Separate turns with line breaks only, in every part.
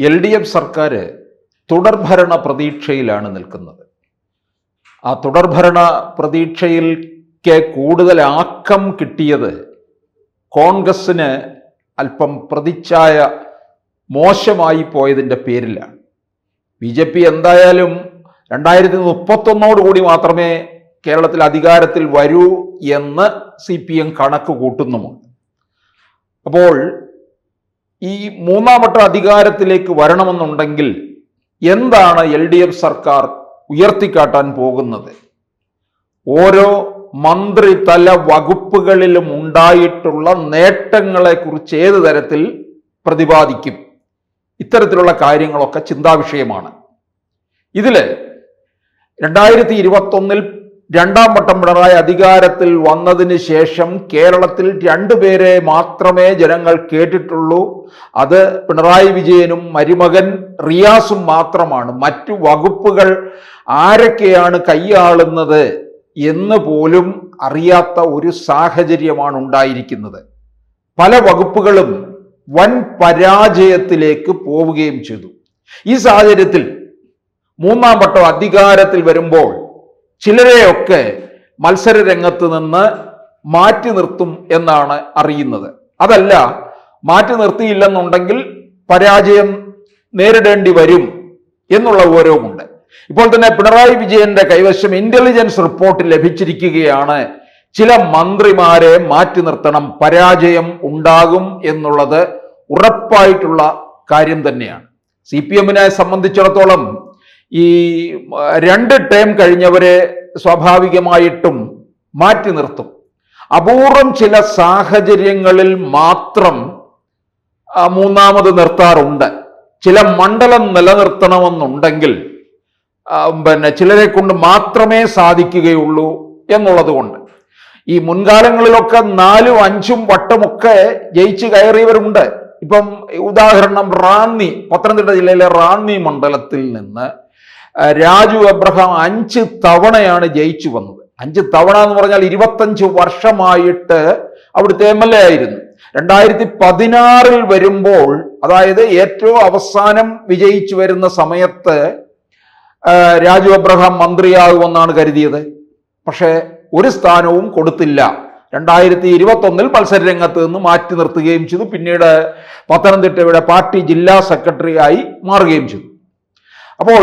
LDF സർക്കാർ തുടർഭരണ പ്രതീക്ഷയിലാണ് നിൽക്കുന്നത്. ആ തുടർഭരണ പ്രതീക്ഷയിൽക്ക് കൂടുതൽ ആക്കം കിട്ടിയത് കോൺഗ്രസ്സിന് അല്പം പ്രതിച്ഛായ മോശമായി പോയതിൻ്റെ പേരിലാണ്. BJP എന്തായാലും 2031 മാത്രമേ കേരളത്തിൽ അധികാരത്തിൽ വരൂ എന്ന് CPM കണക്ക് കൂട്ടുന്നുമുണ്ട്. അപ്പോൾ ഈ മൂന്നാം വട്ട അധികാരത്തിലേക്ക് വരണമെന്നുണ്ടെങ്കിൽ എന്താണ് LDF സർക്കാർ ഉയർത്തിക്കാട്ടാൻ പോകുന്നത്? ഓരോ മന്ത്രിതല വകുപ്പുകളിലും ഉണ്ടായിട്ടുള്ള നേട്ടങ്ങളെക്കുറിച്ച് ഏത് തരത്തിൽ പ്രതിപാദിക്കും? ഇത്തരത്തിലുള്ള കാര്യങ്ങളൊക്കെ ചിന്താവിഷയമാണ്. ഇതിൽ 2021 രണ്ടാം വട്ടം പിണറായി അധികാരത്തിൽ വന്നതിന് ശേഷം കേരളത്തിൽ 2 പേരെ മാത്രമേ ജനങ്ങൾ കേട്ടിട്ടുള്ളൂ. അത് പിണറായി വിജയനും മരുമകൻ റിയാസും മാത്രമാണ്. മറ്റു വകുപ്പുകൾ ആരൊക്കെയാണ് കൈയാളുന്നത് എന്ന് പോലും അറിയാത്ത ഒരു സാഹചര്യമാണ് ഉണ്ടായിരിക്കുന്നത്. പല വകുപ്പുകളും വൻ പരാജയത്തിലേക്ക് പോവുകയും ചെയ്തു. ഈ സാഹചര്യത്തിൽ മൂന്നാം വട്ടം അധികാരത്തിൽ വരുമ്പോൾ ചിലരെയൊക്കെ മത്സര രംഗത്ത് നിന്ന് മാറ്റി നിർത്തും എന്നാണ് അറിയുന്നത്. അതല്ല, മാറ്റി നിർത്തിയില്ലെന്നുണ്ടെങ്കിൽ പരാജയം നേരിടേണ്ടി വരും എന്നുള്ള വിവരവുമുണ്ട്. ഇപ്പോൾ തന്നെ പിണറായി വിജയന്റെ കൈവശം ഇന്റലിജൻസ് റിപ്പോർട്ട് ലഭിച്ചിരിക്കുകയാണ്. ചില മന്ത്രിമാരെ മാറ്റി നിർത്തണം, പരാജയം ഉണ്ടാകും എന്നുള്ളത് ഉറപ്പായിട്ടുള്ള കാര്യം തന്നെയാണ്. CPM-നെ സംബന്ധിച്ചിടത്തോളം ഈ 2 ടേം കഴിഞ്ഞവരെ സ്വാഭാവികമായിട്ടും മാറ്റി നിർത്തും. അപൂർവം ചില സാഹചര്യങ്ങളിൽ മാത്രം മൂന്നാമത് നിർത്താറുണ്ട്. ചില മണ്ഡലം നിലനിർത്തണമെന്നുണ്ടെങ്കിൽ ചിലരെ കൊണ്ട് മാത്രമേ സാധിക്കുകയുള്ളൂ എന്നുള്ളത് കൊണ്ട് ഈ മുൻകാലങ്ങളിലൊക്കെ 4ഉം 5ഉം വട്ടമൊക്കെ ജയിച്ചു കയറിയവരുണ്ട്. ഇപ്പം ഉദാഹരണം റാന്നി, പത്തനംതിട്ട ജില്ലയിലെ റാന്നി മണ്ഡലത്തിൽ നിന്ന് രാജു എബ്രഹാം 5 തവണയാണ് ജയിച്ചു വന്നത്. 5 തവണ എന്ന് പറഞ്ഞാൽ 25 വർഷമായിട്ട് അവിടുത്തെ MLA ആയിരുന്നു. 2016 വരുമ്പോൾ, അതായത് ഏറ്റവും അവസാനം വിജയിച്ചു വരുന്ന സമയത്ത് രാജു എബ്രഹാം മന്ത്രിയാകുമെന്നാണ് കരുതിയത്. പക്ഷേ ഒരു സ്ഥാനവും കൊടുത്തില്ല. 2021 മത്സര രംഗത്ത് നിന്ന് മാറ്റി നിർത്തുകയും ചെയ്തു. പിന്നീട് പത്തനംതിട്ടയുടെ പാർട്ടി ജില്ലാ സെക്രട്ടറി ആയി മാറുകയും ചെയ്തു. അപ്പോൾ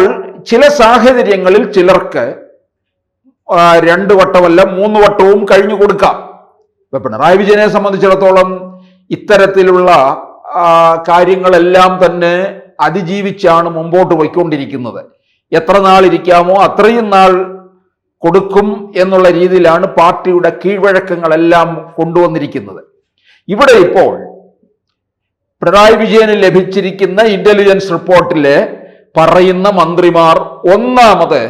ചില സാഹചര്യങ്ങളിൽ ചിലർക്ക് 2 വട്ടമല്ല 3 വട്ടവും കഴിഞ്ഞു കൊടുക്കാം. ഇപ്പൊ പിണറായി വിജയനെ സംബന്ധിച്ചിടത്തോളം ഇത്തരത്തിലുള്ള കാര്യങ്ങളെല്ലാം തന്നെ അതിജീവിച്ചാണ് മുമ്പോട്ട് പോയിക്കൊണ്ടിരിക്കുന്നത്. എത്ര നാൾ ഇരിക്കാമോ അത്രയും നാൾ കൊടുക്കും എന്നുള്ള രീതിയിലാണ് പാർട്ടിയുടെ കീഴ്വഴക്കങ്ങളെല്ലാം കൊണ്ടുവന്നിരിക്കുന്നത്. ഇവിടെ ഇപ്പോൾ പിണറായി വിജയന് ലഭിച്ചിരിക്കുന്ന ഇന്റലിജൻസ് റിപ്പോർട്ടിലെ പറയുന്ന മന്ത്രിമാർ, ഒന്നാമത്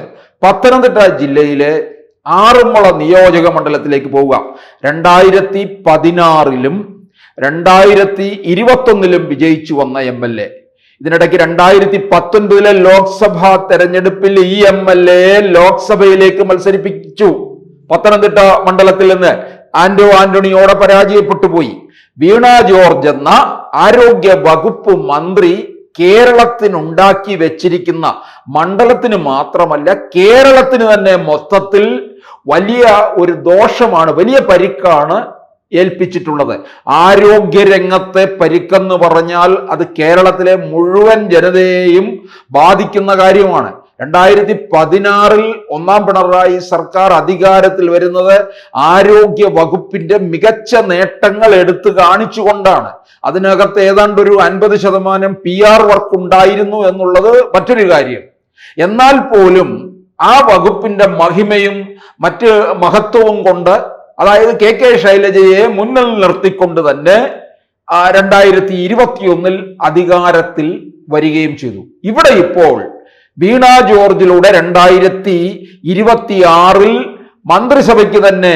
പത്തനംതിട്ട ജില്ലയിലെ ആറന്മുള നിയോജക മണ്ഡലത്തിലേക്ക് പോവുക. 2016 2021 വിജയിച്ചു വന്ന MLA. ഇതിനിടയ്ക്ക് 2019 ലോക്സഭാ തെരഞ്ഞെടുപ്പിൽ ഈ MLA ലോക്സഭയിലേക്ക് മത്സരിപ്പിച്ചു. പത്തനംതിട്ട മണ്ഡലത്തിൽ നിന്ന് ആന്റണിയോടെ പരാജയപ്പെട്ടു പോയി. വീണ ജോർജ് എന്ന ആരോഗ്യ വകുപ്പ് മന്ത്രി കേരളത്തിനുണ്ടാക്കി വെച്ചിരിക്കുന്ന, മണ്ഡലത്തിന് മാത്രമല്ല കേരളത്തിന് തന്നെ മൊത്തത്തിൽ വലിയ ഒരു ദോഷമാണ്, വലിയ പരിക്കാണ് ഏൽപ്പിച്ചിട്ടുള്ളത്. ആരോഗ്യരംഗത്തെ പരിക്കെന്ന് പറഞ്ഞാൽ അത് കേരളത്തിലെ മുഴുവൻ ജനതയെയും ബാധിക്കുന്ന കാര്യമാണ്. 2016 ഒന്നാം പിണറായി സർക്കാർ അധികാരത്തിൽ വരുന്നത് ആരോഗ്യ വകുപ്പിന്റെ മികച്ച നേട്ടങ്ങൾ എടുത്തു കാണിച്ചുകൊണ്ടാണ്. അതിനകത്ത് ഏതാണ്ട് ഒരു 50% PR വർക്ക് ഉണ്ടായിരുന്നു എന്നുള്ളത് മറ്റൊരു കാര്യം. എന്നാൽ പോലും ആ വകുപ്പിന്റെ മഹിമയും മറ്റ് മഹത്വവും കൊണ്ട്, അതായത് KK ശൈലജയെ മുന്നിൽ നിർത്തിക്കൊണ്ട് തന്നെ 2021 അധികാരത്തിൽ വരികയും ചെയ്തു. ഇവിടെ ഇപ്പോൾ വീണ ജോർജിലൂടെ 2026 മന്ത്രിസഭയ്ക്ക് തന്നെ,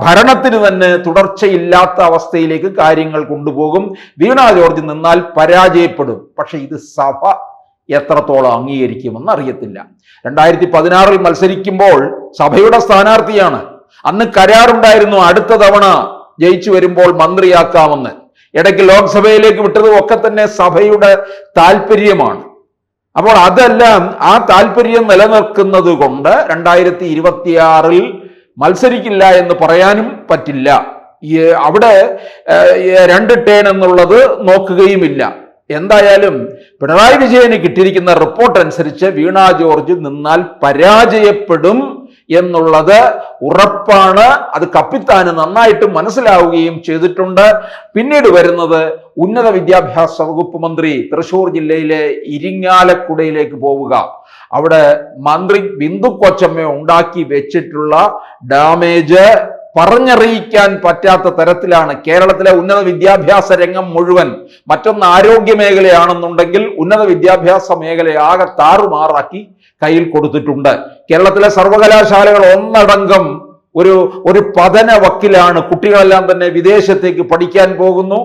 ഭരണത്തിന് തന്നെ തുടർച്ചയില്ലാത്ത അവസ്ഥയിലേക്ക് കാര്യങ്ങൾ കൊണ്ടുപോകും. വീണ ജോർജ് നിന്നാൽ പരാജയപ്പെടും. പക്ഷെ ഇത് സഭ എത്രത്തോളം അംഗീകരിക്കുമെന്ന് അറിയത്തില്ല. 2016 മത്സരിക്കുമ്പോൾ സഭയുടെ സ്ഥാനാർത്ഥിയാണ്. അന്ന് കരാറുണ്ടായിരുന്നു അടുത്ത തവണ ജയിച്ചു വരുമ്പോൾ മന്ത്രിയാക്കാമെന്ന്. ഇടയ്ക്ക് ലോക്സഭയിലേക്ക് വിട്ടതും ഒക്കെ തന്നെ സഭയുടെ താല്പര്യമാണ്. അപ്പോൾ അതെല്ലാം ആ താല്പര്യം നിലനിൽക്കുന്നത് കൊണ്ട് 2026 മത്സരിക്കില്ല എന്ന് പറയാനും പറ്റില്ല. അവിടെ 2 ടേൺ എന്നുള്ളത് നോക്കുകയുമില്ല. എന്തായാലും പിണറായി വിജയന് കിട്ടിയിരിക്കുന്ന റിപ്പോർട്ട് അനുസരിച്ച് വീണ ജോർജ് നിന്നാൽ പരാജയപ്പെടും എന്നുള്ളത് ഉറപ്പാണ്. അത് കപ്പിത്താന് നന്നായിട്ട് മനസ്സിലാവുകയും ചെയ്തിട്ടുണ്ട്. പിന്നീട് വരുന്നത് ഉന്നത വിദ്യാഭ്യാസ വകുപ്പ് മന്ത്രി തൃശ്ശൂർ ജില്ലയിലെ ഇരിങ്ങാലക്കുടയിലേക്ക് പോവുക. അവിടെ മന്ത്രി ബിന്ദു കൊച്ചമ്മ ഉണ്ടാക്കി വെച്ചിട്ടുള്ള ഡാമേജ് പറഞ്ഞറിയിക്കാൻ പറ്റാത്ത തരത്തിലാണ്. കേരളത്തിലെ ഉന്നത വിദ്യാഭ്യാസ രംഗം മുഴുവൻ, മറ്റൊന്ന് ആരോഗ്യ മേഖലയാണെന്നുണ്ടെങ്കിൽ ഉന്നത വിദ്യാഭ്യാസ മേഖലയാകെ താറുമാറാക്കി കയ്യിൽ കൊടുത്തിട്ടുണ്ട്. കേരളത്തിലെ സർവകലാശാലകൾ ഒന്നടങ്കം ഒരു പതന വക്കിലാണ്. കുട്ടികളെല്ലാം തന്നെ വിദേശത്തേക്ക് പഠിക്കാൻ പോകുന്നു.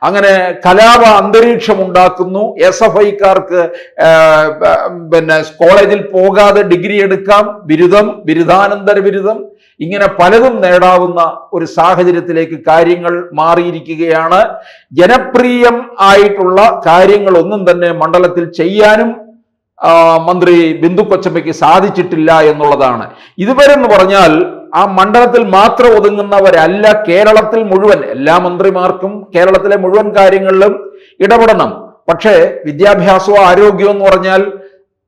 അങ്ങനെ കലാപ അന്തരീക്ഷം ഉണ്ടാക്കുന്നു. SFIക്കാർക്ക് കോളേജിൽ പോകാതെ ഡിഗ്രി എടുക്കാം, ബിരുദാനന്തര ബിരുദം, ഇങ്ങനെ പലതും നേടാവുന്ന ഒരു സാഹചര്യത്തിലേക്ക് കാര്യങ്ങൾ മാറിയിരിക്കുകയാണ്. ജനപ്രിയം ആയിട്ടുള്ള കാര്യങ്ങളൊന്നും തന്നെ മണ്ഡലത്തിൽ ചെയ്യാനും മന്ത്രി ബിന്ദു കൊച്ചമ്മയ്ക്ക് സാധിച്ചിട്ടില്ല എന്നുള്ളതാണ്. ഇതുവരെ എന്ന് പറഞ്ഞാൽ ആ മണ്ഡലത്തിൽ മാത്രം ഒതുങ്ങുന്നവരല്ല, കേരളത്തിൽ മുഴുവൻ എല്ലാ മന്ത്രിമാർക്കും കേരളത്തിലെ മുഴുവൻ കാര്യങ്ങളിലും ഇടപെടണം. പക്ഷേ വിദ്യാഭ്യാസവും ആരോഗ്യവും എന്ന് പറഞ്ഞാൽ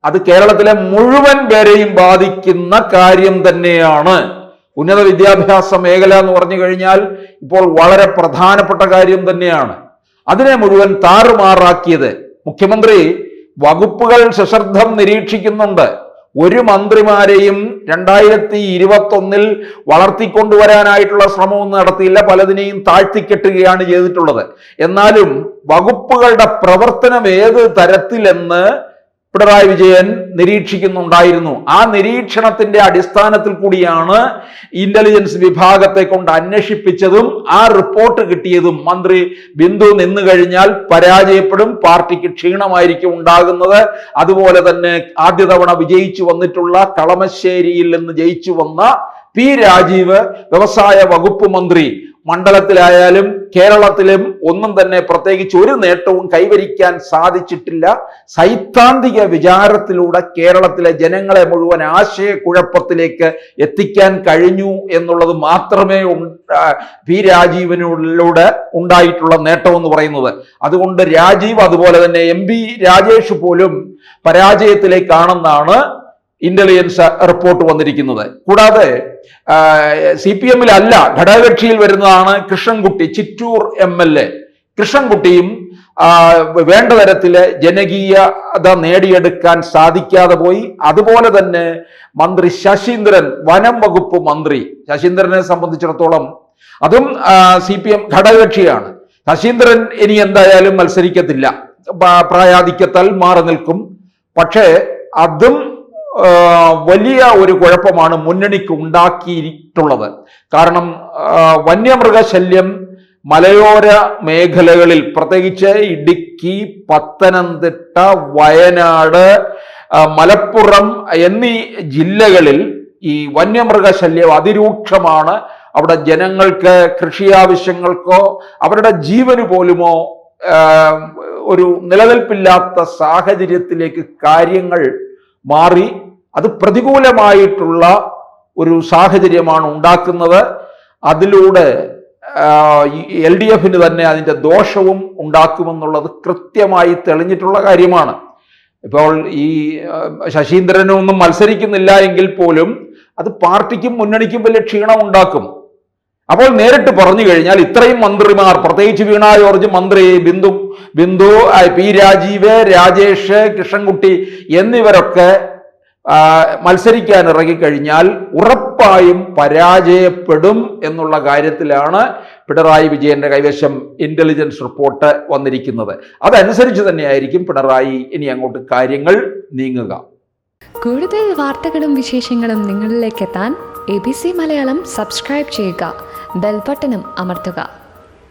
അത് കേരളത്തിലെ മുഴുവൻ പേരെയും ബാധിക്കുന്ന കാര്യം തന്നെയാണ്. ഉന്നത വിദ്യാഭ്യാസ മേഖല എന്ന് പറഞ്ഞു കഴിഞ്ഞാൽ ഇപ്പോൾ വളരെ പ്രധാനപ്പെട്ട കാര്യം തന്നെയാണ്. അതിനെ മുഴുവൻ താറുമാറാക്കിയത് മുഖ്യമന്ത്രി വകുപ്പുകൾ സശ്രദ്ധം നിരീക്ഷിക്കുന്നുണ്ട്. ഒരു മന്ത്രിമാരെയും 2021 വളർത്തിക്കൊണ്ടുവരാനായിട്ടുള്ള ശ്രമമൊന്നും നടത്തിയില്ല. പലതിനെയും താഴ്ത്തിക്കെട്ടുകയാണ് ചെയ്തിട്ടുള്ളത്. എന്നാലും വകുപ്പുകളുടെ പ്രവർത്തനം ഏത് തരത്തിലെന്ന് പിണറായി വിജയൻ നിരീക്ഷിക്കുന്നുണ്ടായിരുന്നു. ആ നിരീക്ഷണത്തിന്റെ അടിസ്ഥാനത്തിൽ കൂടിയാണ് ഇന്റലിജൻസ് വിഭാഗത്തെ കൊണ്ട് അന്വേഷിപ്പിച്ചതും ആ റിപ്പോർട്ട് കിട്ടിയതും. മന്ത്രി ബിന്ദു നിന്നു കഴിഞ്ഞാൽ പരാജയപ്പെടും, പാർട്ടിക്ക് ക്ഷീണമായിരിക്കും ഉണ്ടാകുന്നത്. അതുപോലെ തന്നെ ആദ്യ തവണ വിജയിച്ചു വന്നിട്ടുള്ള കളമശ്ശേരിയിൽ നിന്ന് ജയിച്ചു വന്ന പി രാജീവ് വ്യവസായ വകുപ്പ് മന്ത്രി മണ്ഡലത്തിലായാലും കേരളത്തിലും ഒന്നും തന്നെ പ്രത്യേകിച്ച് ഒരു നേട്ടവും കൈവരിക്കാൻ സാധിച്ചിട്ടില്ല. സൈദ്ധാന്തിക വിചാരത്തിലൂടെ കേരളത്തിലെ ജനങ്ങളെ മുഴുവൻ ആശയക്കുഴപ്പത്തിലേക്ക് എത്തിക്കാൻ കഴിഞ്ഞു എന്നുള്ളത് മാത്രമേ പി രാജീവിനൂടെ ഉണ്ടായിട്ടുള്ള നേട്ടം എന്ന് പറയുന്നത്. അതുകൊണ്ട് രാജീവ്, അതുപോലെ തന്നെ MP രാജേഷ് പോലും പരാജയത്തിലേക്കാണെന്നാണ് ഇന്റലിജൻസ് റിപ്പോർട്ട് വന്നിരിക്കുന്നത്. കൂടാതെ CPM-ലല്ല, ഘടകകക്ഷിയിൽ വരുന്നതാണ് കൃഷ്ണൻകുട്ടി, ചിറ്റൂർ MLA കൃഷ്ണൻകുട്ടിയും വേണ്ട തരത്തില് ജനകീയത നേടിയെടുക്കാൻ സാധിക്കാതെ പോയി. അതുപോലെ തന്നെ മന്ത്രി ശശീന്ദ്രൻ, വനം വകുപ്പ് മന്ത്രി, ശശീന്ദ്രനെ സംബന്ധിച്ചിടത്തോളം അതും CPM ഘടകകക്ഷിയാണ്. ശശീന്ദ്രൻ ഇനി എന്തായാലും മത്സരിക്കത്തില്ല, പ്രായാധിക്യത്താൽ മാറി നിൽക്കും. പക്ഷേ അതും വലിയ ഒരു കുഴപ്പമാണ് മുന്നണിക്ക് ഉണ്ടാക്കിയിട്ടുള്ളത്. കാരണം വന്യമൃഗശല്യം മലയോര മേഖലകളിൽ, പ്രത്യേകിച്ച് ഇടുക്കി, പത്തനംതിട്ട, വയനാട്, മലപ്പുറം എന്നീ ജില്ലകളിൽ ഈ വന്യമൃഗശല്യം അതിരൂക്ഷമാണ്. അവിടെ ജനങ്ങൾക്ക് കൃഷി ആവശ്യങ്ങൾക്കോ അവരുടെ ജീവന് പോലുമോ ഒരു നിലനിൽപ്പില്ലാത്ത സാഹചര്യത്തിലേക്ക് കാര്യങ്ങൾ മാറി. അത് പ്രതികൂലമായിട്ടുള്ള ഒരു സാഹചര്യമാണ് ഉണ്ടാക്കുന്നത്. അതിലൂടെ LDF-ന് തന്നെ അതിൻ്റെ ദോഷവും ഉണ്ടാക്കുമെന്നുള്ളത് കൃത്യമായി തെളിഞ്ഞിട്ടുള്ള കാര്യമാണ്. ഇപ്പോൾ ഈ ശശീന്ദ്രനൊന്നും മത്സരിക്കുന്നില്ല എങ്കിൽ പോലും അത് പാർട്ടിക്കും മുന്നണിക്കും വലിയ ക്ഷീണം ഉണ്ടാക്കും. അപ്പോൾ നേരിട്ട് പറഞ്ഞു കഴിഞ്ഞാൽ ഇത്രയും മന്ത്രിമാർ, പ്രത്യേകിച്ച് വീണ ജോർജ് മന്ത്രി, ബിന്ദു, പി രാജീവ്, രാജേഷ്, കൃഷ്ണൻകുട്ടി എന്നിവരൊക്കെ മത്സരിക്കാൻ ഇറങ്ങിക്കഴിഞ്ഞാൽ ഉറപ്പായും പരാജയപ്പെടും എന്നുള്ള കാര്യത്തിലാണ് പിണറായി വിജയന്റെ കൈവശം ഇന്റലിജൻസ് റിപ്പോർട്ട് വന്നിരിക്കുന്നത്. അതനുസരിച്ച് തന്നെയായിരിക്കും പിണറായി ഇനി അങ്ങോട്ട് കാര്യങ്ങൾ നീങ്ങുക.
കൂടുതൽ വാർത്തകളും വിശേഷങ്ങളും നിങ്ങളിലേക്ക് എത്താൻ ABC മലയാളം സബ്സ്ക്രൈബ് ചെയ്യുക, ബെൽ ബട്ടണും അമർത്തുക.